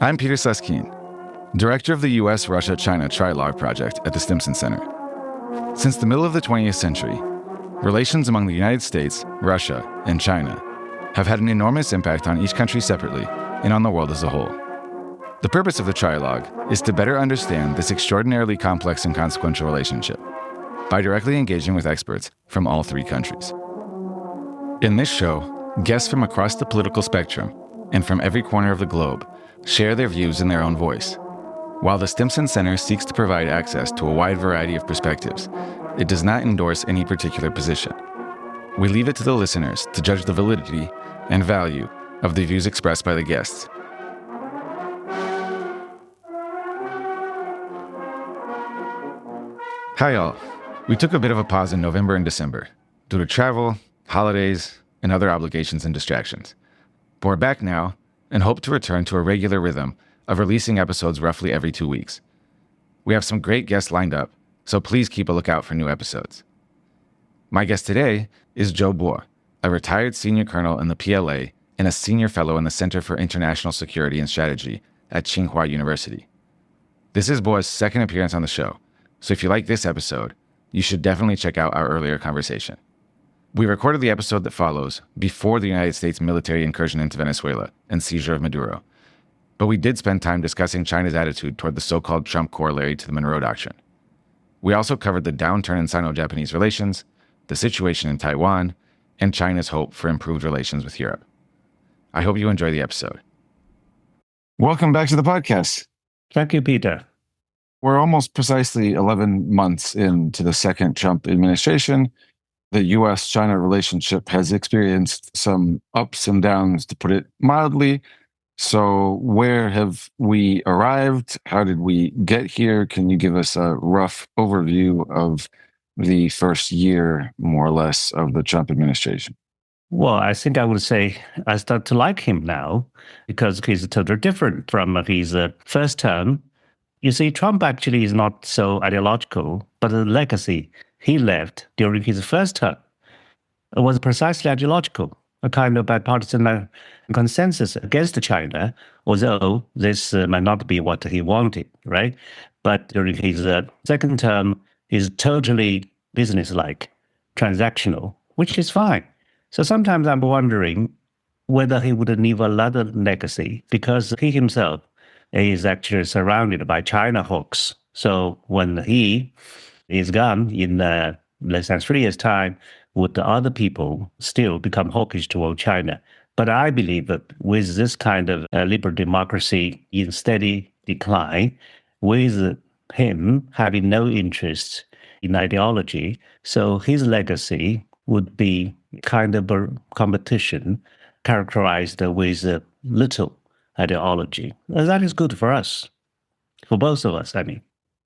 I'm Peter Suskind, director of the U.S.-Russia-China Trialogue Project at the Stimson Center. Since the middle of the 20th century, relations among the United States, Russia, and China have had an enormous impact on each country separately and on the world as a whole. The purpose of the Trialogue is to better understand this extraordinarily complex and consequential relationship by directly engaging with experts from all three countries. In this show, guests from across the political spectrum and from every corner of the globe share their views in their own voice. While the Stimson Center seeks to provide access to a wide variety of perspectives, it does not endorse any particular position. We leave it to the listeners to judge the validity and value of the views expressed by the guests. Hi all. We took a bit of a pause in November and December due to travel, holidays, and other obligations and distractions. But we're back now and hope to return to a regular rhythm of releasing episodes roughly every 2 weeks. We have some great guests lined up, so please keep a lookout for new episodes. My guest today is Zhou Bo, a retired senior colonel in the PLA and a senior fellow in the Center for International Security and Strategy at Tsinghua University. This is Bo's second appearance on the show, so if you like this episode, you should definitely check out our earlier conversation. We recorded the episode that follows before the United States military incursion into Venezuela and seizure of Maduro, but we did spend time discussing China's attitude toward the so-called Trump corollary to the Monroe Doctrine. We also covered the downturn in Sino-Japanese relations, the situation in Taiwan, and China's hope for improved relations with Europe. I hope you enjoy the episode. Welcome back to the podcast. Thank you, Peter. We're almost precisely 11 months into the second Trump administration. The U.S.-China relationship has experienced some ups and downs, to put it mildly. So where have we arrived? How did we get here? Can you give us a rough overview of the first year, more or less, of the Trump administration? Well, I think I would say I start to like him now because he's totally different from his first term. You see, Trump actually is not so ideological, but the legacy he left during his first term was precisely ideological, a kind of bipartisan consensus against China, although this might not be what he wanted, right? But during his second term, is totally business-like, transactional, which is fine. So sometimes I'm wondering whether he would leave a lot of legacy because he himself is actually surrounded by China hawks. So when he is gone in less than 3 years' time, would the other people still become hawkish toward China? But I believe that with this kind of liberal democracy in steady decline, with him having no interest in ideology, so his legacy would be kind of a competition characterized with little ideology. That is good for us, for both of us, I mean.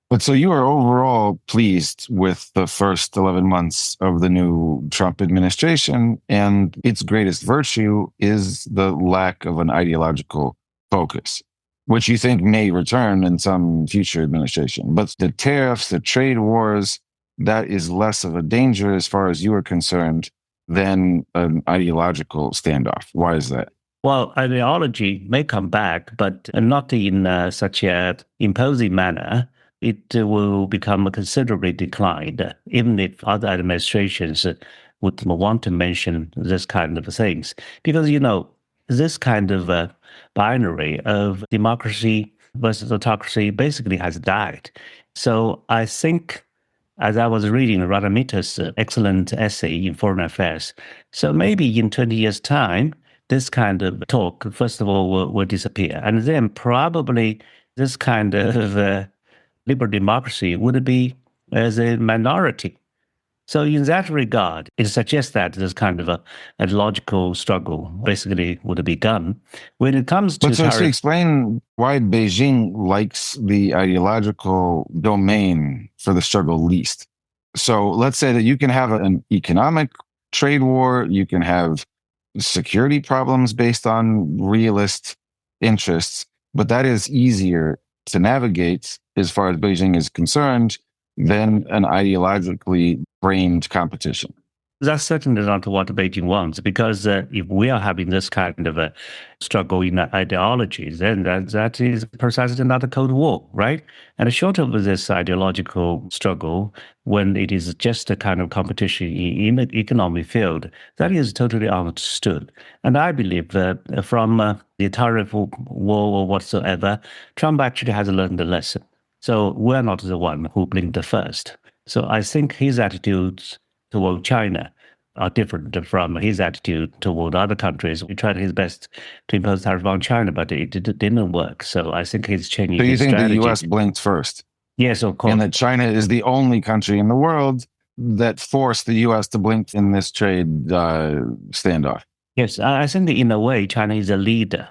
But so you are overall pleased with the first 11 months of the new Trump administration, and its greatest virtue is the lack of an ideological focus, which you think may return in some future administration. But the tariffs, the trade wars, that is less of a danger as far as you are concerned than an ideological standoff. Why is that? Well, ideology may come back, but not in such an imposing manner. It will become considerably declined, even if other administrations would want to mention this kind of things. Because, you know, this kind of binary of democracy versus autocracy basically has died. So I think, as I was reading Radamita's excellent essay in Foreign Affairs, so maybe in 20 years' time, this kind of talk, first of all, will disappear. And then probably this kind of liberal democracy would be as a minority. So in that regard, it suggests that this kind of a logical struggle basically would be gone. When it comes to But so explain why Beijing likes the ideological domain for the struggle least. So let's say that you can have an economic trade war, you can have security problems based on realist interests, but that is easier to navigate as far as Beijing is concerned than an ideologically framed competition. That's certainly not what Beijing wants, because if we are having this kind of a struggle in ideologies, then that is precisely another Cold War, right? And short of this ideological struggle, when it is just a kind of competition in the economic field, that is totally understood. And I believe that from the tariff war or whatsoever, Trump actually has learned the lesson. So we're not the one who blinked first. So I think his attitudes toward China are different from his attitude toward other countries. He tried his best to impose tariff on China, but it didn't work. So I think he's changing So you his think strategy. the U.S. blinked first? Yes, of course. And that China is the only country in the world that forced the U.S. to blink in this trade standoff? Yes, I think in a way, China is a leader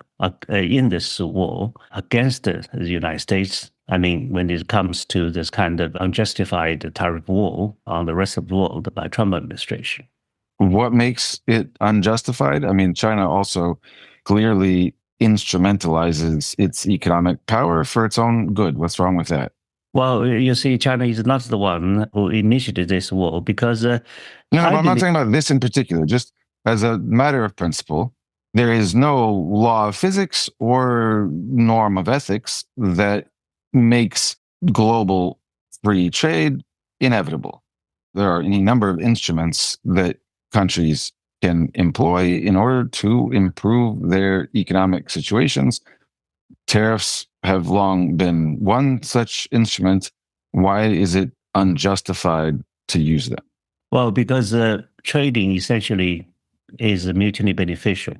in this war against the United States. I mean, when it comes to this kind of unjustified tariff war on the rest of the world by Trump administration. What makes it unjustified? I mean, China also clearly instrumentalizes its economic power for its own good. What's wrong with that? Well, you see, China is not the one who initiated this war because... No, I'm not talking about this in particular. Just as a matter of principle, there is no law of physics or norm of ethics that makes global free trade inevitable. There are any number of instruments that countries can employ in order to improve their economic situations. Tariffs have long been one such instrument. Why is it unjustified to use them? Well, because trading essentially is mutually beneficial.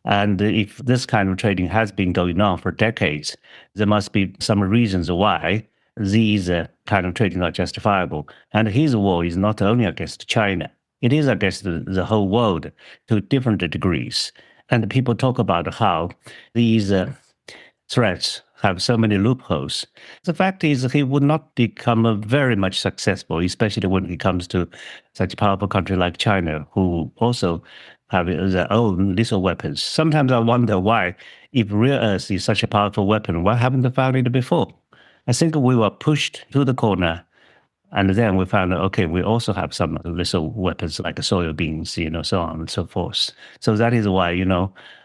And if this kind of trading has been going on for decades, there must be some reasons why these kind of trading are justifiable. And his war is not only against China, it is against the whole world to different degrees. And people talk about how these threats have so many loopholes. The fact is he would not become very much successful, especially when it comes to such a powerful country like China, who also have their own lethal weapons. Sometimes I wonder why, if rare earth is such a powerful weapon, why haven't they found it before? I think we were pushed to the corner, and then we found out, okay, we also have some lethal weapons like soybeans, so on and so forth. So that is why,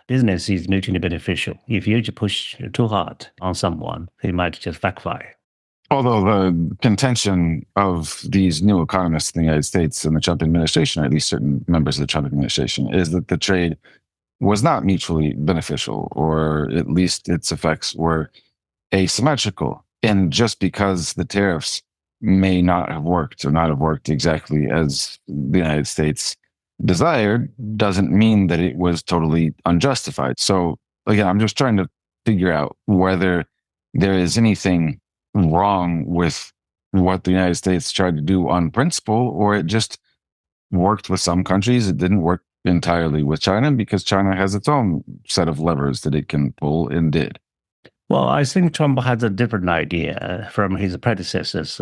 business is mutually beneficial. If you push too hard on someone, it might just backfire. Although the contention of these new economists in the United States and the Trump administration, or at least certain members of the Trump administration, is that the trade was not mutually beneficial, or at least its effects were asymmetrical. And just because the tariffs may not have worked or not have worked exactly as the United States desired, doesn't mean that it was totally unjustified. So again, I'm just trying to figure out whether there is anything wrong with what the United States tried to do on principle, or it just worked with some countries. It didn't work entirely with China because China has its own set of levers that it can pull and did. Well, I think Trump has a different idea from his predecessors,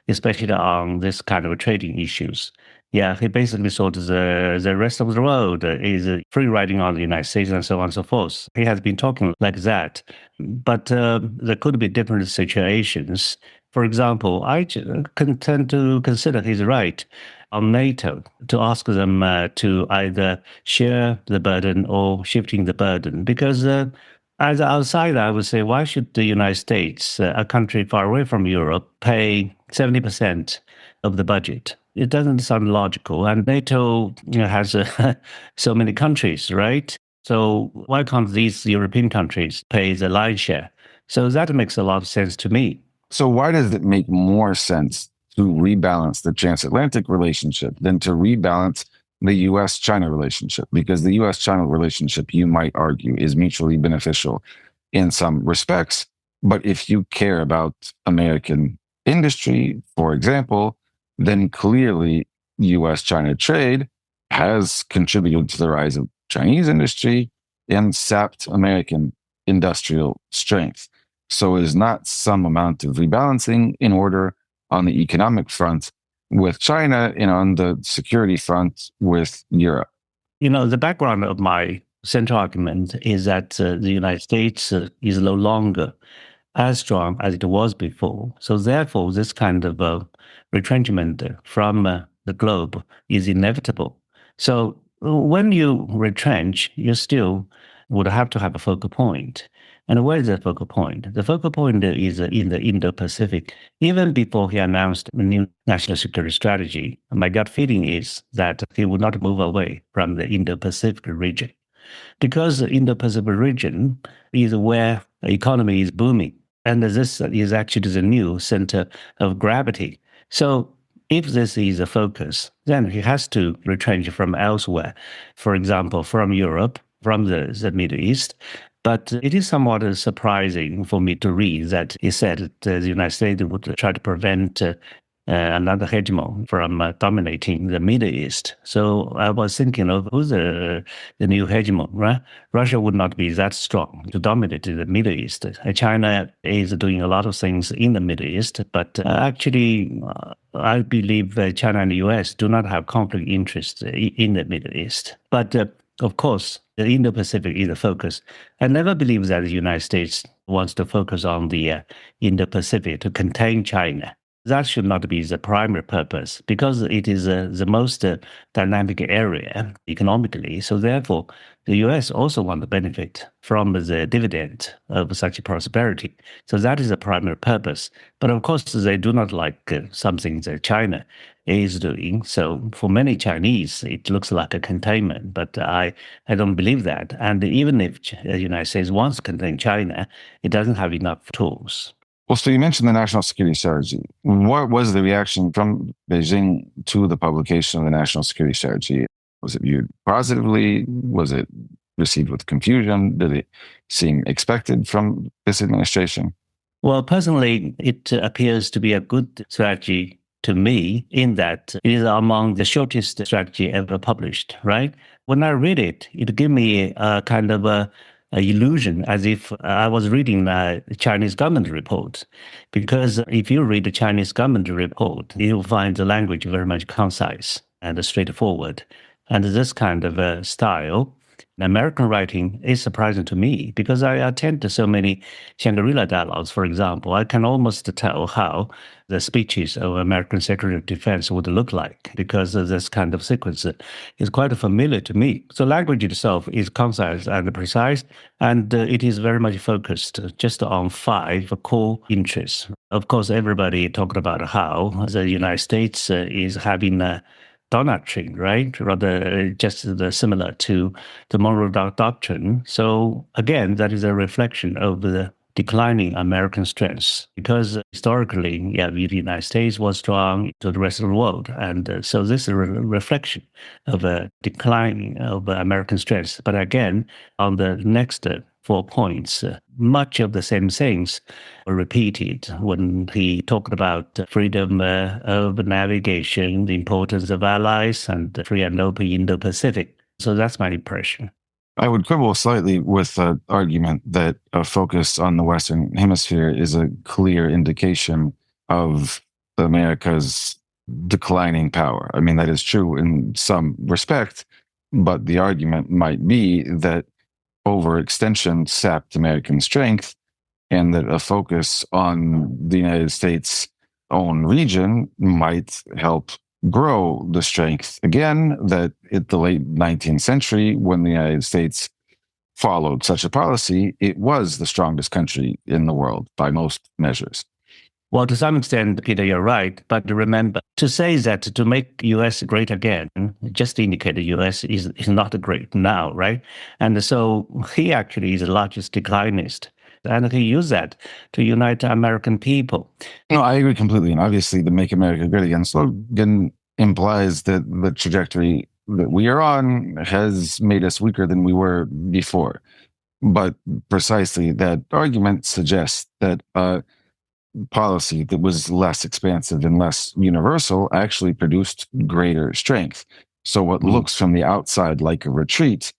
especially on this kind of trading issues. Yeah, he basically thought the rest of the world is free riding on the United States and so on and so forth. He has been talking like that. But there could be different situations. For example, I can tend to consider he's right on NATO to ask them to either share the burden or shifting the burden. Because as an outsider, I would say, why should the United States, a country far away from Europe, pay 70% of the budget? It doesn't sound logical. And NATO has so many countries, right? So why can't these European countries pay the lion's share? So that makes a lot of sense to me. So why does it make more sense to rebalance the transatlantic relationship than to rebalance the U.S.-China relationship? Because the U.S.-China relationship, you might argue, is mutually beneficial in some respects. But if you care about American industry, for example, then clearly U.S.-China trade has contributed to the rise of Chinese industry and sapped American industrial strength. So it is not some amount of rebalancing in order on the economic front with China and on the security front with Europe. The background of my central argument is that the United States is no longer as strong as it was before. So therefore, this kind of retrenchment from the globe is inevitable. So when you retrench, you still would have to have a focal point. And where is the focal point? The focal point is in the Indo-Pacific. Even before he announced a new national security strategy, my gut feeling is that he would not move away from the Indo-Pacific region, because the Indo-Pacific region is where the economy is booming. And this is actually the new center of gravity. So if this is a focus, then he has to retrench from elsewhere, for example, from Europe, from the Middle East. But it is somewhat surprising for me to read that he said that the United States would try to prevent another hegemon from dominating the Middle East. So I was thinking of who's the new hegemon, right? Russia would not be that strong to dominate the Middle East. China is doing a lot of things in the Middle East, but actually, I believe China and the US do not have conflict interests in the Middle East. But of course, the Indo-Pacific is the focus. I never believe that the United States wants to focus on the Indo-Pacific to contain China. That should not be the primary purpose, because it is the most dynamic area economically. So therefore, the US also want to benefit from the dividend of such prosperity. So that is the primary purpose. But of course, they do not like something that China is doing. So for many Chinese, it looks like a containment, but I don't believe that. And even if the United States wants to contain China, it doesn't have enough tools. Well, so you mentioned the national security strategy. What was the reaction from Beijing to the publication of the national security strategy? Was it viewed positively? Was it received with confusion? Did it seem expected from this administration? Well, personally, it appears to be a good strategy to me, in that it is among the shortest strategy ever published, right? When I read it, it gave me a kind of a illusion, as if I was reading the Chinese government report. Because if you read the Chinese government report, you'll find the language very much concise and straightforward. And this kind of style in American writing is surprising to me, because I attend to so many Shangri-La dialogues, for example. I can almost tell how the speeches of American Secretary of Defense would look like, because of this kind of sequence is quite familiar to me. So language itself is concise and precise, and it is very much focused just on 5 core interests. Of course, everybody talked about how the United States is having a Doctrine, right? Rather just similar to the Monroe Doctrine. So again, that is a reflection of the declining American strengths, because historically, the United States was strong to the rest of the world. And so this is a reflection of a declining of American strengths. But again, on the next 4 points, much of the same things were repeated when he talked about freedom of navigation, the importance of allies, and free and open Indo-Pacific. So that's my impression. I would quibble slightly with the argument that a focus on the Western Hemisphere is a clear indication of America's declining power. I mean, that is true in some respect, but the argument might be that overextension sapped American strength, and that a focus on the United States' own region might help grow the strength again, that at the late 19th century, when the United States followed such a policy, it was the strongest country in the world by most measures. Well, to some extent, Peter, you're right. But remember, to say that to make U.S. great again, just indicate the U.S. is not great now, right? And so he actually is the largest declinist. And he used that to unite the American people. No, I agree completely. And obviously, the Make America Great Again slogan implies that the trajectory that we are on has made us weaker than we were before. But precisely that argument suggests that policy that was less expansive and less universal actually produced greater strength. So what looks from the outside like a retreat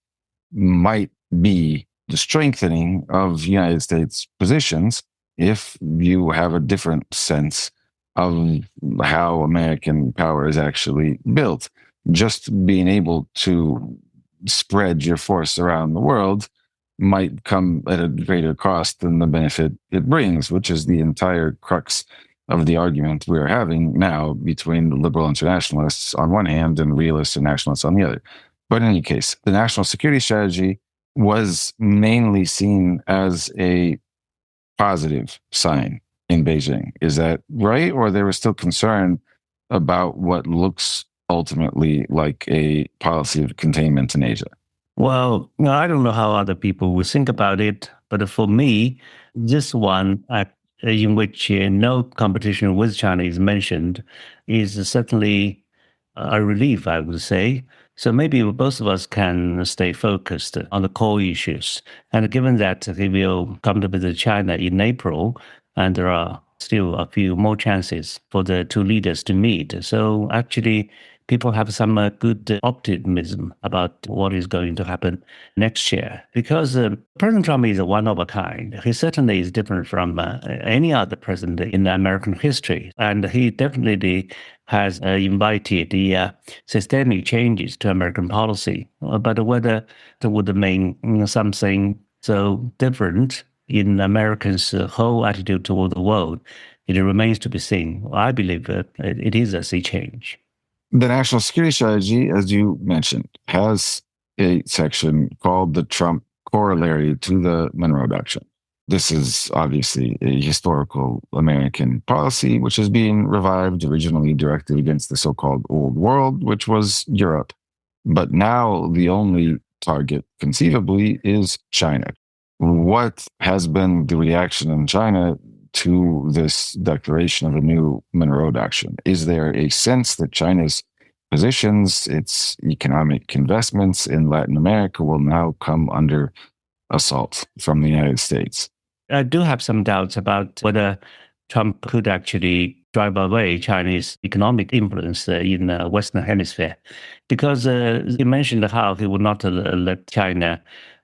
might be the strengthening of United States positions if you have a different sense of how American power is actually built. Just being able to spread your force around the world might come at a greater cost than the benefit it brings, which is the entire crux of the argument we're having now between the liberal internationalists on one hand and realists and nationalists on the other. But in any case, the national security strategy was mainly seen as a positive sign in Beijing. Is that right? Or there was still concern about what looks ultimately like a policy of containment in Asia? Well, I don't know how other people will think about it, but for me, this one in which no competition with China is mentioned is certainly a relief, I would say. So maybe both of us can stay focused on the core issues. And given that he will come to visit China in April, and there are still a few more chances for the two leaders to meet. So actually, people have some good optimism about what is going to happen next year. Because President Trump is a one of a kind. He certainly is different from any other president in American history. And he definitely has invited the systemic changes to American policy. But whether it would mean something so different in Americans' whole attitude toward the world, it remains to be seen. I believe it is a sea change. The national security strategy, as you mentioned, has a section called the Trump Corollary to the Monroe Doctrine. This is obviously a historical American policy, which is being revived, originally directed against the so-called Old World, which was Europe. But now the only target, conceivably, is China. What has been the reaction in China to this declaration of a new Monroe Doctrine? Is there a sense that China's positions, its economic investments in Latin America will now come under assault from the United States? I do have some doubts about whether Trump could actually drive away Chinese economic influence in the Western Hemisphere, because you mentioned how he would not let China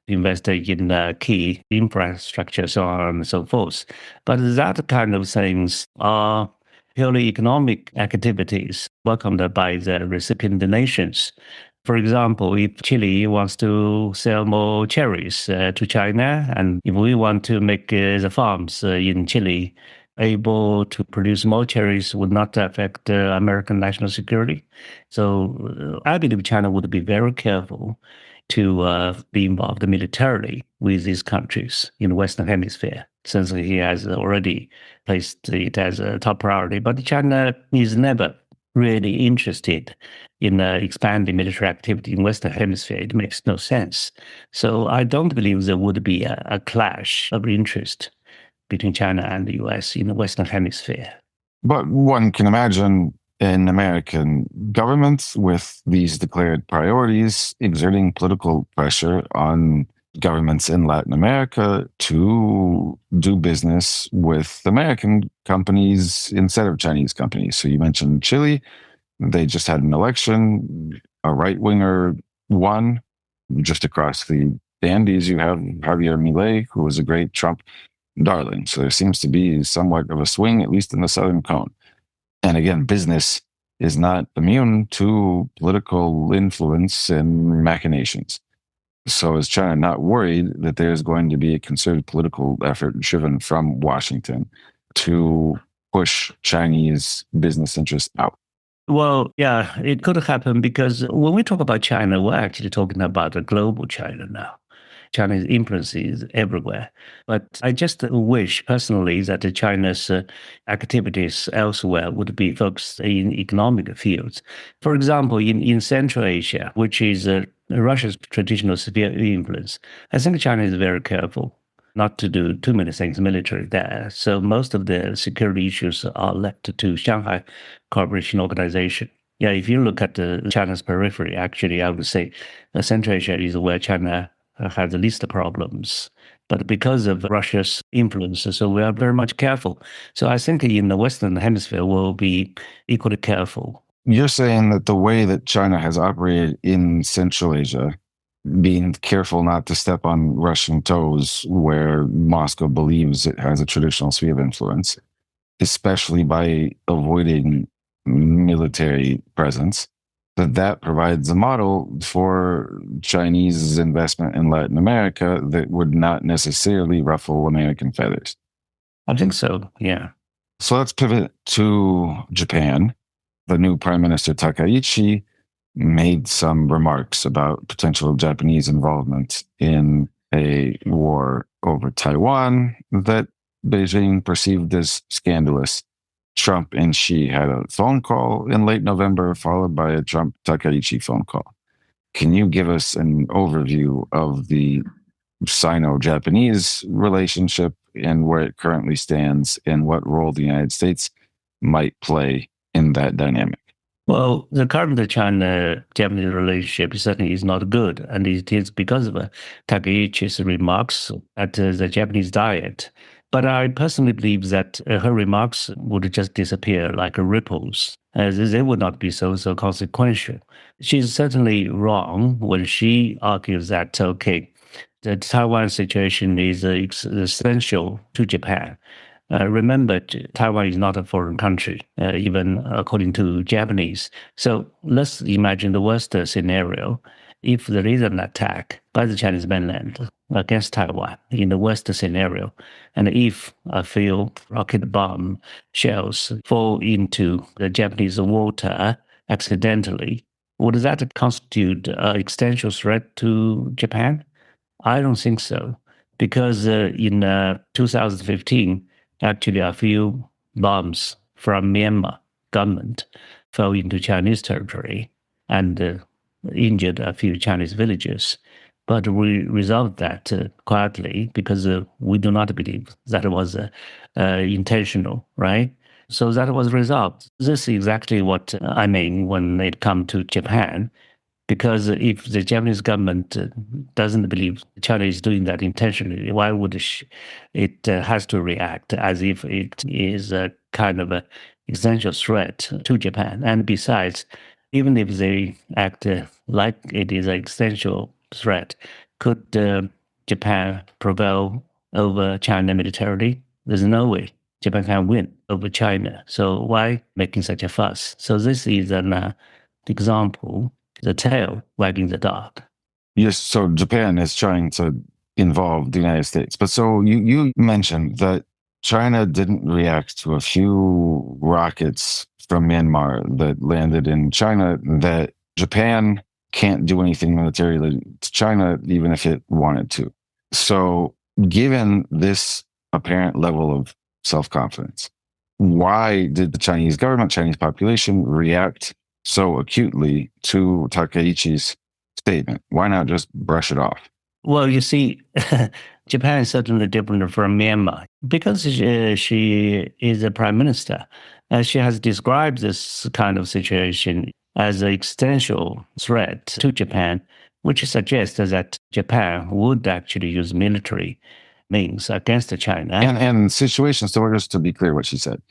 invest in key infrastructure, so on and so forth. But that kind of things are purely economic activities welcomed by the recipient nations. For example, if Chile wants to sell more cherries to China, and if we want to make the farms in Chile able to produce more cherries, would not affect American national security. So I believe China would be very careful to be involved militarily with these countries in the Western Hemisphere, since he has already placed it as a top priority. But China is never really interested in expanding military activity in Western Hemisphere. It makes no sense. So I don't believe there would be a clash of interest between China and the US in the Western Hemisphere. But one can imagine an American government with these declared priorities exerting political pressure on governments in Latin America to do business with American companies instead of Chinese companies. So you mentioned Chile. They just had an election. A right-winger won. Just across the Andes, you have Javier Milei, who was a great Trump darling. So there seems to be somewhat of a swing, at least in the Southern Cone. And again, business is not immune to political influence and machinations. So is China not worried that there's going to be a concerted political effort driven from Washington to push Chinese business interests out? Well, yeah, it could happen because when we talk about China, we're actually talking about a global China now. China's influence is everywhere. But I just wish personally that China's activities elsewhere would be focused in economic fields. For example, in Central Asia, which is Russia's traditional sphere of influence, I think China is very careful not to do too many things military there. So most of the security issues are left to Shanghai Cooperation Organization. Yeah, if you look at China's periphery, actually, I would say Central Asia is where China had the least problems. But because of Russia's influence, so we are very much careful. So I think in the Western Hemisphere, we'll be equally careful. You're saying that the way that China has operated in Central Asia, being careful not to step on Russian toes where Moscow believes it has a traditional sphere of influence, especially by avoiding military presence, that provides a model for Chinese investment in Latin America that would not necessarily ruffle American feathers. I think so, yeah. So let's pivot to Japan. The new Prime Minister Takaichi made some remarks about potential Japanese involvement in a war over Taiwan that Beijing perceived as scandalous. Trump and Xi had a phone call in late November, followed by a Trump Takaichi phone call. Can you give us an overview of the Sino-Japanese relationship and where it currently stands and what role the United States might play in that dynamic? Well, the current China-Japanese relationship certainly is not good, and it is because of Takaichi's remarks at the Japanese Diet. But I personally believe that her remarks would just disappear like ripples, as they would not be so consequential. She's certainly wrong when she argues that, okay, the Taiwan situation is essential to Japan. Remember, Taiwan is not a foreign country, even according to Japanese. So let's imagine the worst scenario. If there is an attack by the Chinese mainland against Taiwan in the worst scenario, and if a few rocket bomb shells fall into the Japanese water accidentally, would that constitute an existential threat to Japan? I don't think so, because in 2015, actually a few bombs from Myanmar government fell into Chinese territory and injured a few Chinese villages. But we resolved that quietly because we do not believe that was intentional, right? So that was resolved. This is exactly what I mean when it comes to Japan. Because if the Japanese government doesn't believe China is doing that intentionally, why would it has to react as if it is a kind of an essential threat to Japan? And besides, even if they act like it is an essential threat, could Japan prevail over China militarily? There's no way Japan can win over China. So why making such a fuss? So this is an example, the tail wagging the dog. Yes, so Japan is trying to involve the United States. But so you mentioned that China didn't react to a few rockets from Myanmar that landed in China, that Japan can't do anything militarily to China, even if it wanted to. So given this apparent level of self-confidence, why did the Chinese government, Chinese population react so acutely to Takaichi's statement? Why not just brush it off? Well, you see, Japan is certainly different from Myanmar because she is a prime minister. She has described this kind of situation as an existential threat to Japan, which suggests that Japan would actually use military means against China. And situations, so just to be clear what she said,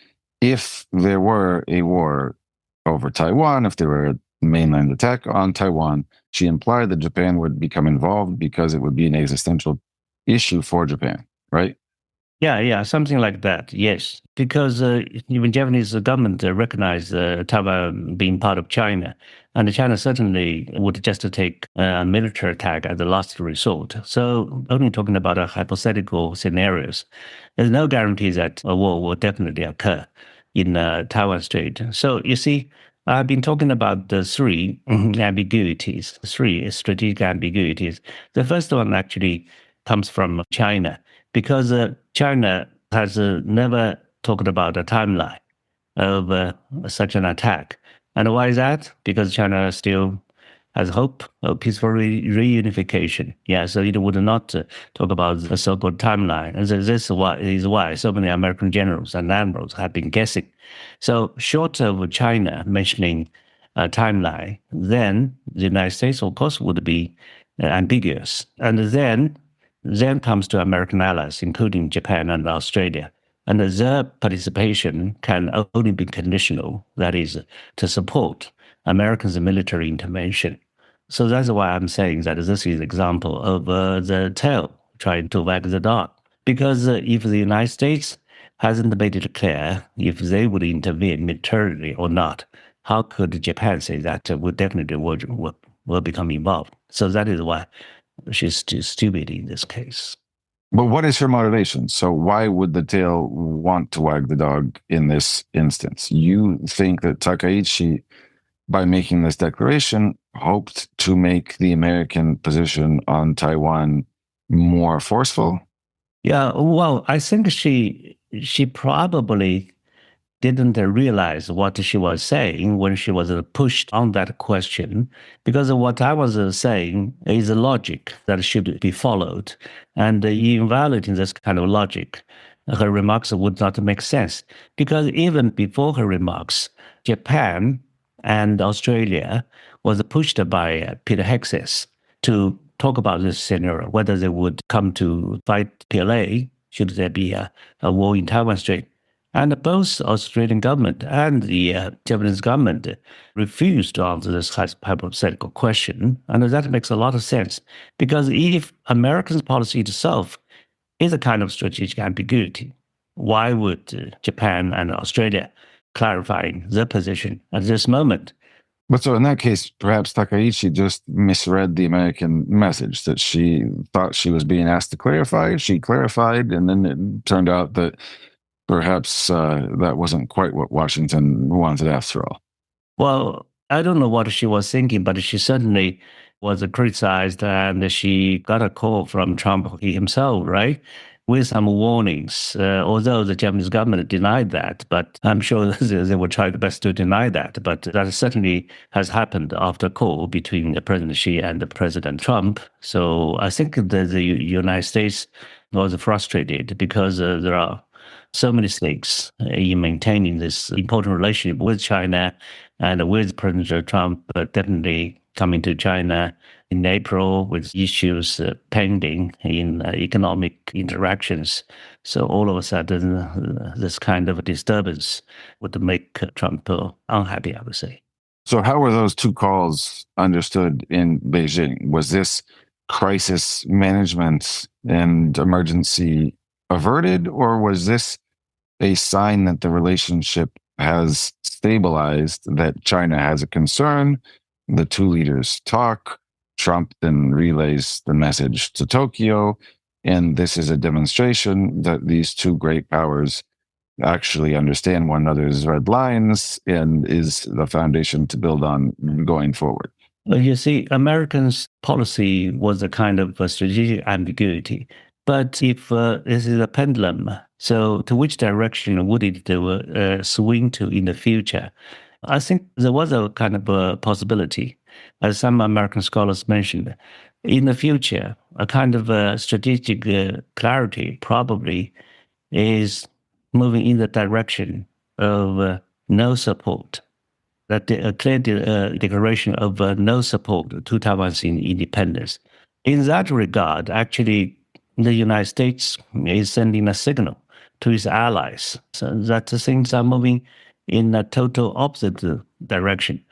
if there were a war over Taiwan, if there were a mainland attack on Taiwan, she implied that Japan would become involved because it would be an existential issue for Japan, right? Yeah, something like that, yes. Because even Japanese government recognized Taiwan being part of China, and China certainly would just take a military attack as a last resort. So only talking about hypothetical scenarios. There's no guarantee that a war will definitely occur in Taiwan Strait. So you see, I've been talking about the three ambiguities, three strategic ambiguities. The first one actually comes from China, because China has never talked about a timeline of such an attack. And why is that? Because China still has hope of peaceful reunification. Yeah, so it would not talk about the so-called timeline. And this is why so many American generals and admirals have been guessing. So short of China mentioning a timeline, then the United States, of course, would be ambiguous. And then comes to American allies, including Japan and Australia. And their participation can only be conditional, that is, to support Americans' military intervention. So that's why I'm saying that this is an example of the tail trying to wag the dog. Because if the United States hasn't made it clear if they would intervene militarily or not, how could Japan say that we definitely will become involved? So that is why she's too stupid in this case. But what is her motivation? So why would the tail want to wag the dog in this instance? You think that Takaichi, by making this declaration, hoped to make the American position on Taiwan more forceful? Yeah, well, I think she probably didn't realize what she was saying when she was pushed on that question, because what I was saying is a logic that should be followed. And in violating this kind of logic, her remarks would not make sense. Because even before her remarks, Japan and Australia was pushed by Peter Hexes to talk about this scenario, whether they would come to fight PLA, should there be a war in Taiwan Strait. And both Australian government and the Japanese government refused to answer this hypothetical question. And that makes a lot of sense, because if American policy itself is a kind of strategic ambiguity, why would Japan and Australia clarifying their position at this moment? But so in that case, perhaps Takaichi just misread the American message, that she thought she was being asked to clarify. She clarified, and then it turned out that perhaps that wasn't quite what Washington wanted after all. Well, I don't know what she was thinking, but she certainly was criticized, and she got a call from Trump himself, right? With some warnings, although the Japanese government denied that, but I'm sure they will try the best to deny that. But that certainly has happened after a call between President Xi and President Trump. So I think that the United States was frustrated because there are so many stakes in maintaining this important relationship with China and with President Trump, definitely coming to China in April with issues pending in economic interactions. So all of a sudden, this kind of disturbance would make Trump unhappy, I would say. So how were those two calls understood in Beijing? Was this crisis management and emergency averted, or was this a sign that the relationship has stabilized, that China has a concern? The two leaders talk. Trump then relays the message to Tokyo. And this is a demonstration that these two great powers actually understand one another's red lines and is the foundation to build on going forward. Well, you see, Americans' policy was a kind of a strategic ambiguity. But if this is a pendulum, so to which direction would it swing to in the future? I think there was a kind of a possibility, as some American scholars mentioned. In the future, a kind of a strategic clarity probably is moving in the direction of no support, that a clear declaration of no support to Taiwan's independence. In that regard, actually, the United States is sending a signal to its allies so that things are moving in a total opposite direction.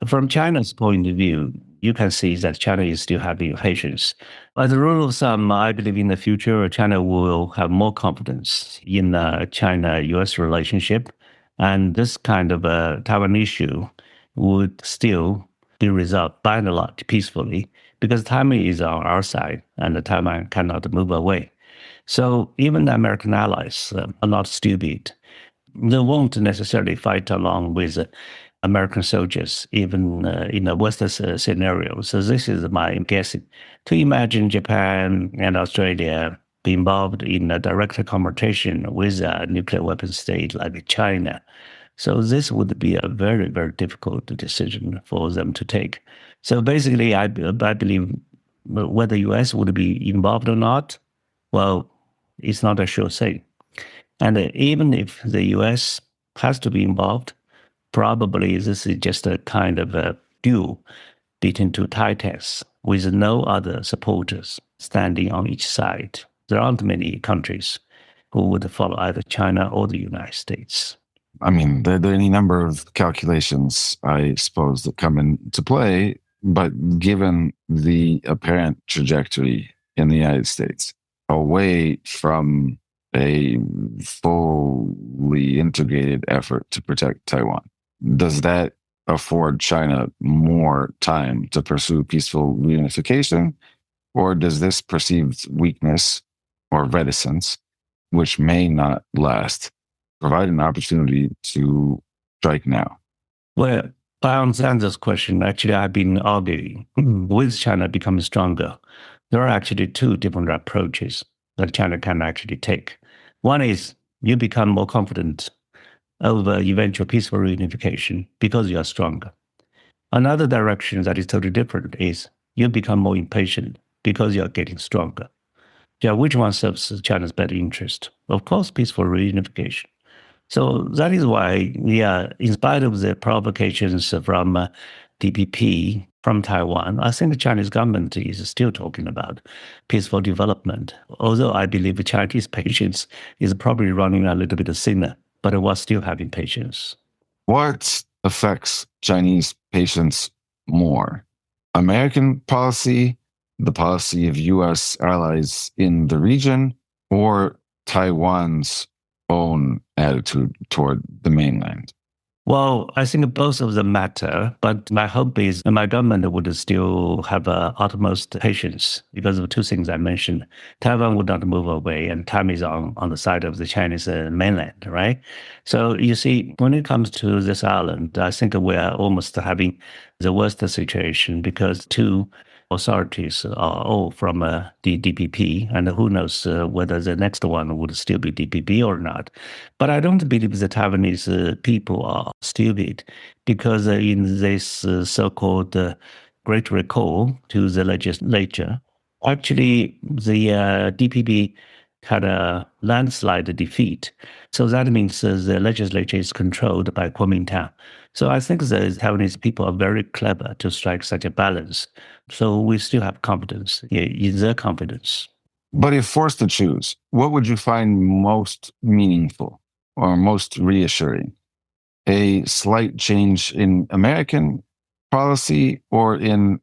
From China's point of view, you can see that China is still having patience. As a rule of thumb, I believe in the future, China will have more confidence in the China-US relationship. And this kind of Taiwan issue would still be resolved by and large peacefully, because Taiwan is on our side and Taiwan cannot move away. So even the American allies are not stupid. They won't necessarily fight along with American soldiers, even in a Western scenario. So this is my guessing. To imagine Japan and Australia be involved in a direct confrontation with a nuclear weapon state like China. So this would be a very, very difficult decision for them to take. So basically, I believe whether U.S. would be involved or not, well, it's not a sure thing. And even if the U.S. has to be involved, probably this is just a kind of a duel between two titans with no other supporters standing on each side. There aren't many countries who would follow either China or the United States. I mean, there are any number of calculations, I suppose, that come into play. But given the apparent trajectory in the United States away from a fully integrated effort to protect Taiwan, does that afford China more time to pursue peaceful reunification? Or does this perceived weakness or reticence, which may not last, provide an opportunity to strike now? Well, I understand this question. Actually, I've been arguing with China becoming stronger. There are actually two different approaches that China can actually take. One is you become more confident over eventual peaceful reunification because you are stronger. Another direction that is totally different is you become more impatient because you are getting stronger. Yeah, which one serves China's better interest? Of course, peaceful reunification. So that is why, yeah, in spite of the provocations from DPP from Taiwan, I think the Chinese government is still talking about peaceful development. Although I believe the Chinese patience is probably running a little bit thinner, but we're still having patience. What affects Chinese patience more? American policy, the policy of U.S. allies in the region, or Taiwan's own attitude toward the mainland? Well, I think both of them matter, but my hope is that my government would still have utmost patience because of two things I mentioned. Taiwan would not move away, and time is on the side of the Chinese mainland, right? So you see, when it comes to this island, I think we are almost having the worst situation because two authorities are all from the DPP, and who knows whether the next one would still be DPP or not. But I don't believe the Taiwanese people are stupid because in this so-called great recall to the legislature, actually the DPP had a landslide defeat. So that means the legislature is controlled by Kuomintang. So I think the Taiwanese people are very clever to strike such a balance. So we still have confidence in their confidence. But if forced to choose, what would you find most meaningful or most reassuring? A slight change in American policy or in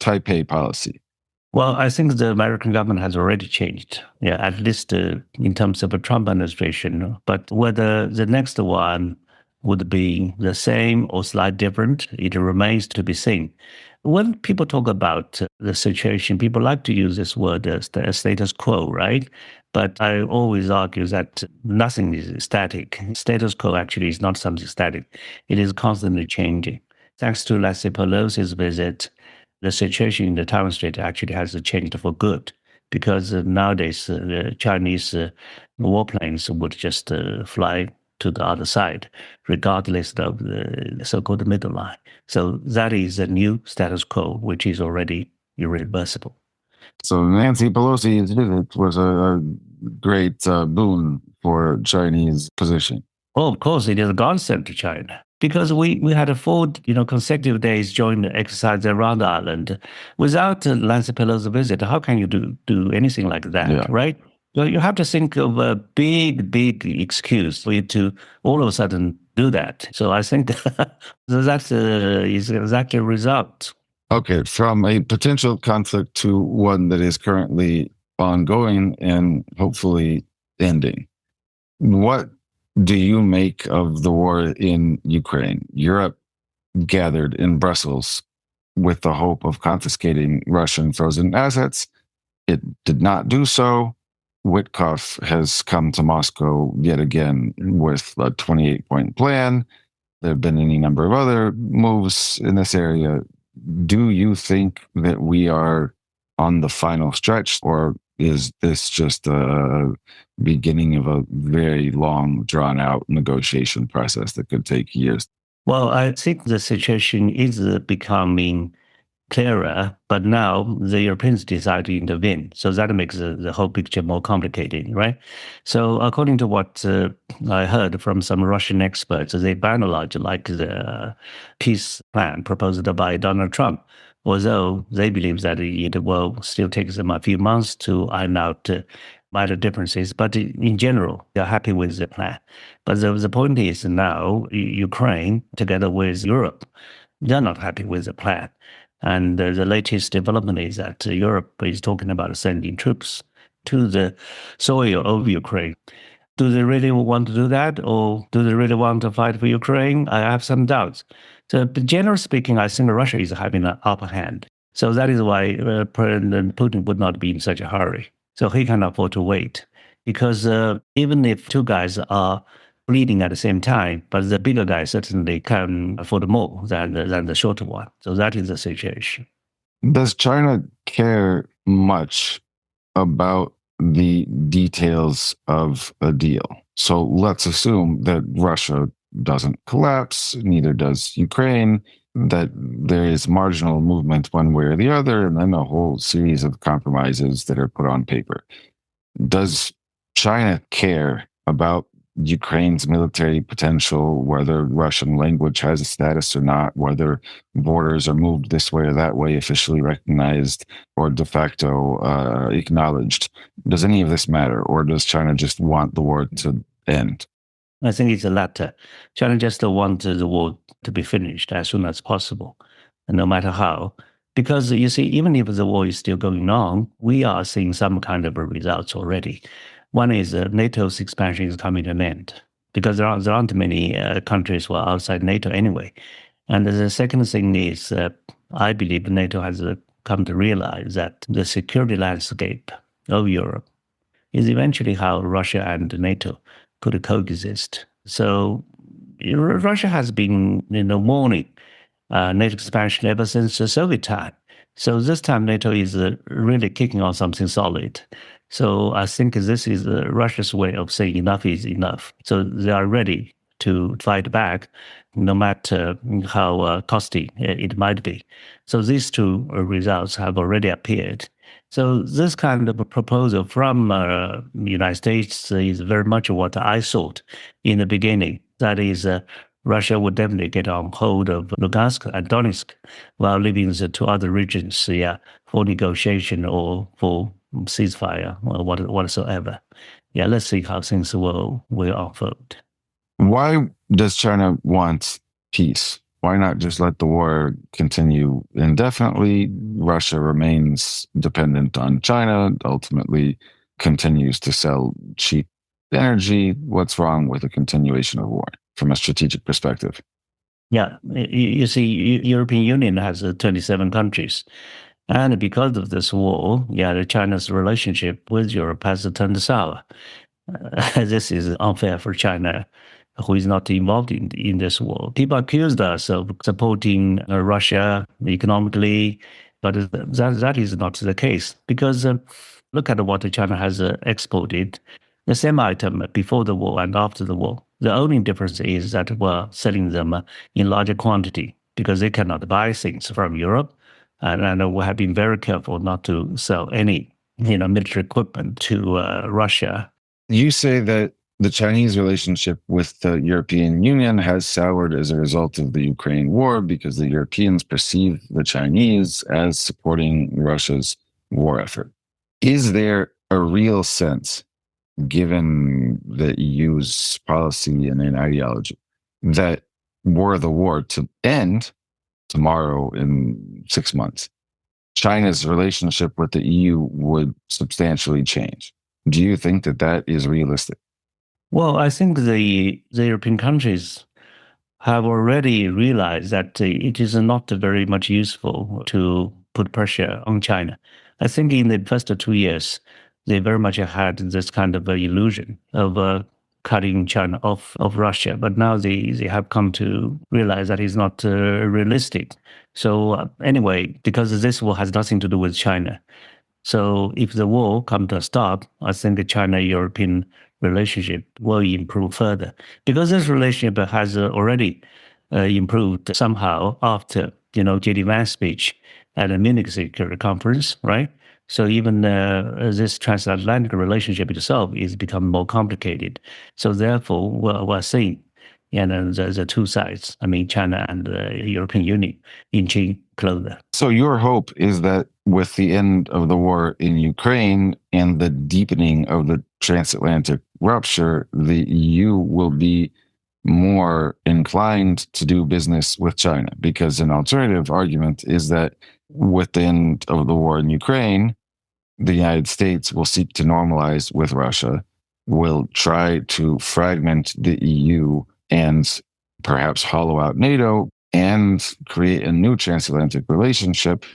Taipei policy? Well, I think the American government has already changed, yeah, at least in terms of a Trump administration. But whether the next one would be the same or slightly different, it remains to be seen. When people talk about the situation, people like to use this word as the status quo, right? But I always argue that nothing is static. Status quo actually is not something static. It is constantly changing. Thanks to Nancy Pelosi's visit, the situation in the Taiwan Strait actually has changed for good because nowadays the Chinese warplanes would just fly to the other side, regardless of the so-called middle line. So that is a new status quo, which is already irreversible. So Nancy Pelosi's visit was a great boon for Chinese position. Oh, of course, it is a godsend to China because we had 4 consecutive days joint exercise around the island. Without Nancy Pelosi's visit, how can you do anything like that, right? Well, you have to think of a big excuse for you to all of a sudden do that. So I think that is exactly a result. Okay, from a potential conflict to one that is currently ongoing and hopefully ending. What do you make of the war in Ukraine? Europe gathered in Brussels with the hope of confiscating Russian frozen assets. It did not do so. Witkoff has come to Moscow yet again with a 28-point plan. There have been any number of other moves in this area. Do you think that we are on the final stretch, or is this just a beginning of a very long, drawn-out negotiation process that could take years? Well, I think the situation is becoming clearer, but now the Europeans decide to intervene. So that makes the whole picture more complicated, right? So according to what I heard from some Russian experts, they by and large like the peace plan proposed by Donald Trump, although they believe that it will still take them a few months to iron out minor differences. But in general, they're happy with the plan. But the point is now Ukraine, together with Europe, they're not happy with the plan. And the latest development is that Europe is talking about sending troops to the soil of Ukraine. Do they really want to do that, or do they really want to fight for Ukraine? I have some doubts. So, but generally speaking, I think Russia is having an upper hand. So that is why President Putin would not be in such a hurry. So he can afford to wait because even if two guys are bleeding at the same time, but the bigger guy certainly can afford more than the shorter one. So that is the situation. Does China care much about the details of a deal? So let's assume that Russia doesn't collapse, neither does Ukraine, that there is marginal movement one way or the other, and then a whole series of compromises that are put on paper. Does China care about Ukraine's military potential, whether Russian language has a status or not, whether borders are moved this way or that way, officially recognized or de facto acknowledged? Does any of this matter, or does China just want the war to end? I think it's the latter. China just wants the war to be finished as soon as possible, and no matter how. Because you see, even if the war is still going on, we are seeing some kind of results already. One is NATO's expansion is coming to an end because there aren't many countries who are outside NATO anyway. And the second thing is, I believe NATO has come to realize that the security landscape of Europe is eventually how Russia and NATO could coexist. So Russia has been mourning NATO expansion ever since the Soviet time. So this time NATO is really kicking on something solid. So I think this is Russia's way of saying enough is enough. So they are ready to fight back, no matter how costly it might be. So these two results have already appeared. So this kind of a proposal from the United States is very much what I thought in the beginning. That is, Russia would definitely get on hold of Lugansk and Donetsk while leaving the two other regions for negotiation or for ceasefire or whatsoever. Let's see how things will unfold. Why does China want peace? Why not just let the war continue indefinitely? Russia remains dependent on China, ultimately continues to sell cheap energy. What's wrong with a continuation of war from a strategic perspective? Yeah, you see, European Union has 27 countries. And because of this war, China's relationship with Europe has turned sour. This is unfair for China, who is not involved in this war. People accused us of supporting Russia economically, but that is not the case because look at what China has exported. The same item before the war and after the war. The only difference is that we're selling them in larger quantity because they cannot buy things from Europe. And we have been very careful not to sell any military equipment to Russia. You say that the Chinese relationship with the European Union has soured as a result of the Ukraine war because the Europeans perceive the Chinese as supporting Russia's war effort. Is there a real sense, given the EU's policy and ideology, that were the war to end tomorrow in 6 months, China's relationship with the EU would substantially change? Do you think that is realistic? Well, I think the European countries have already realized that it is not very much useful to put pressure on China. I think in the first 2 years, they very much had this kind of illusion of cutting China off of Russia. But now they have come to realize that it's not realistic. So anyway, because this war has nothing to do with China. So if the war comes to a stop, I think the China-European relationship will improve further. Because this relationship has already improved somehow after, J.D. Vance's speech at the Munich Security Conference, right? So even this transatlantic relationship itself is becoming more complicated. So therefore, we're seeing the two sides, China and the European Union, inching closer. So your hope is that with the end of the war in Ukraine and the deepening of the transatlantic rupture, the EU will be more inclined to do business with China, because an alternative argument is that with the end of the war in Ukraine, the United States will seek to normalize with Russia, will try to fragment the EU and perhaps hollow out NATO and create a new transatlantic relationship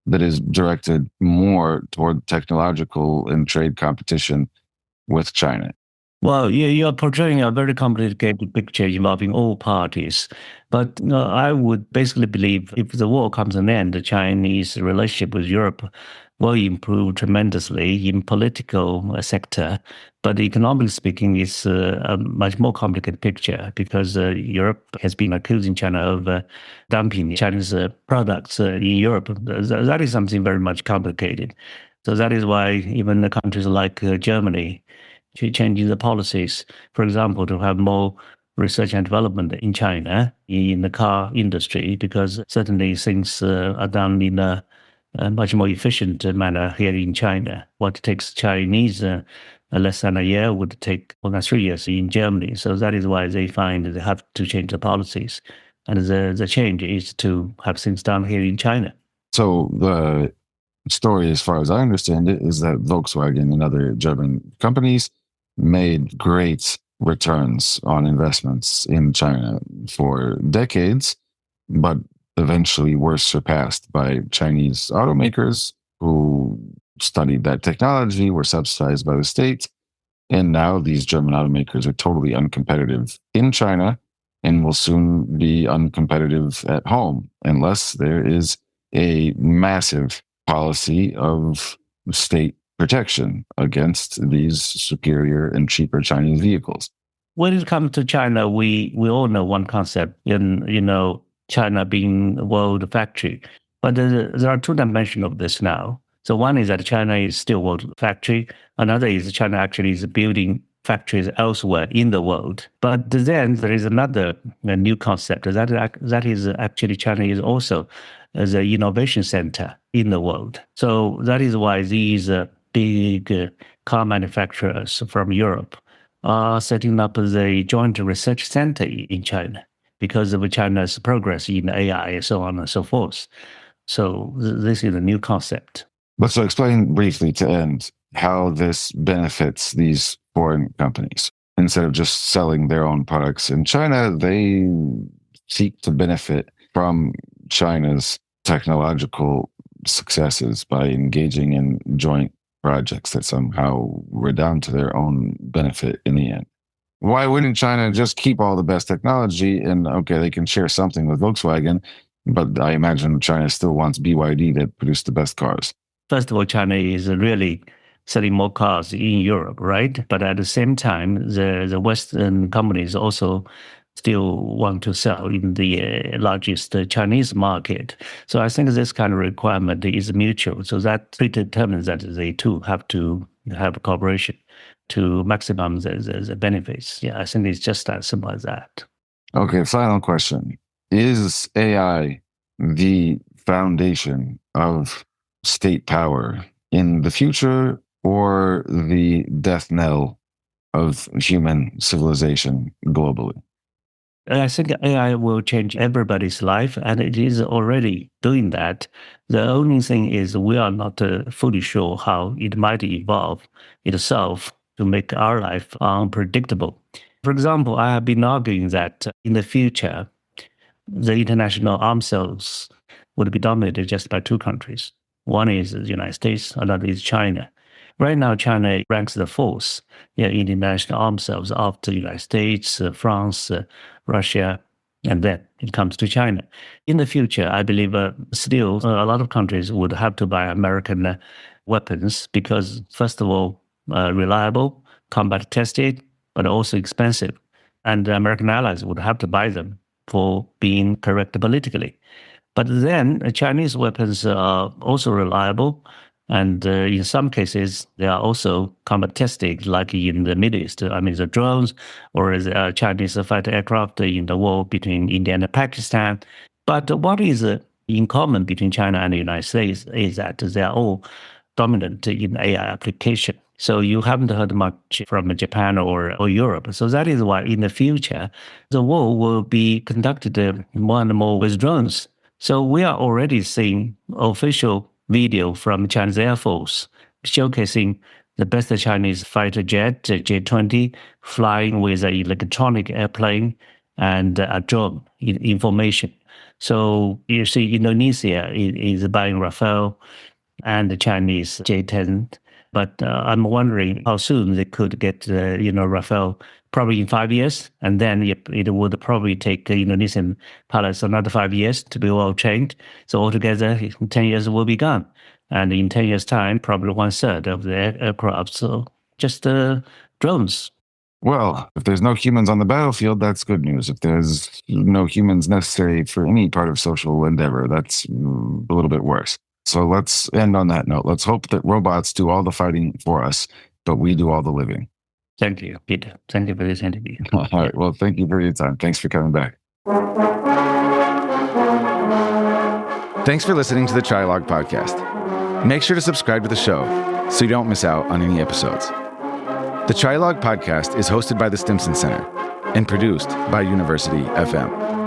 that is directed more toward technological and trade competition with China? Well, you're portraying a very complicated picture involving all parties. But I would basically believe if the war comes to an end, the Chinese relationship with Europe will improve tremendously in political sector. But economically speaking, it's a much more complicated picture because Europe has been accusing China of dumping Chinese products in Europe. That is something very much complicated. So that is why even the countries like Germany, changing the policies, for example, to have more research and development in China in the car industry, because certainly things are done in a much more efficient manner here in China. What takes Chinese less than a year would take more than 3 years in Germany. So that is why they find they have to change the policies. And the change is to have things done here in China. So the story, as far as I understand it, is that Volkswagen and other German companies made great returns on investments in China for decades, but eventually were surpassed by Chinese automakers who studied that technology, were subsidized by the state. And now these German automakers are totally uncompetitive in China and will soon be uncompetitive at home unless there is a massive policy of state protection against these superior and cheaper Chinese vehicles. When it comes to China, we all know one concept in, China being the world factory. But there are two dimensions of this now. So one is that China is still world factory. Another is China actually is building factories elsewhere in the world. But then there is another new concept that is actually China is also as an innovation center in the world. So that is why these big car manufacturers from Europe are setting up the joint research center in China because of China's progress in AI and so on and so forth. So this is a new concept. But so explain briefly to end how this benefits these foreign companies. Instead of just selling their own products in China, they seek to benefit from China's technological successes by engaging in joint projects that somehow redound to their own benefit in the end. Why wouldn't China just keep all the best technology and, okay, they can share something with Volkswagen, but I imagine China still wants BYD to produce the best cars. First of all, China is really selling more cars in Europe, right? But at the same time, the Western companies also still want to sell in the largest Chinese market. So I think this kind of requirement is mutual. So that predetermines that they too have to have a cooperation to maximum the benefits. Yeah, I think it's just as simple as that. Okay, final question. Is AI the foundation of state power in the future or the death knell of human civilization globally? I think AI will change everybody's life, and it is already doing that. The only thing is we are not fully sure how it might evolve itself to make our life unpredictable. For example, I have been arguing that in the future, the international arms sales would be dominated just by two countries. One is the United States, another is China. Right now, China ranks the fourth in international arms sales after the United States, France, Russia, and then it comes to China. In the future, I believe still a lot of countries would have to buy American weapons because, first of all, reliable, combat tested, but also expensive. And the American allies would have to buy them for being correct politically. But then Chinese weapons are also reliable. And in some cases, they are also combat tested, like in the Middle East. I mean, the drones or the Chinese fighter aircraft in the war between India and Pakistan. But what is in common between China and the United States is that they are all dominant in AI application. So you haven't heard much from Japan or Europe. So that is why in the future, the war will be conducted more and more with drones. So we are already seeing official video from Chinese Air Force showcasing the best Chinese fighter jet, J-20, flying with an electronic airplane and a drone information. So you see, Indonesia is buying Rafale and the Chinese J-10. But I'm wondering how soon they could get, Rafale, probably in 5 years. And then it would probably take Indonesian pilots another 5 years to be well trained. So altogether, 10 years will be gone. And in 10 years' time, probably 1/3 of the aircraft. So just drones. Well, if there's no humans on the battlefield, that's good news. If there's no humans necessary for any part of social endeavor, that's a little bit worse. So let's end on that note. Let's hope that robots do all the fighting for us, but we do all the living. Thank you, Peter. Thank you for this interview. All right. Well, thank you for your time. Thanks for coming back. Thanks for listening to the Trialogue Podcast. Make sure to subscribe to the show so you don't miss out on any episodes. The Trialogue Podcast is hosted by the Stimson Center and produced by University FM.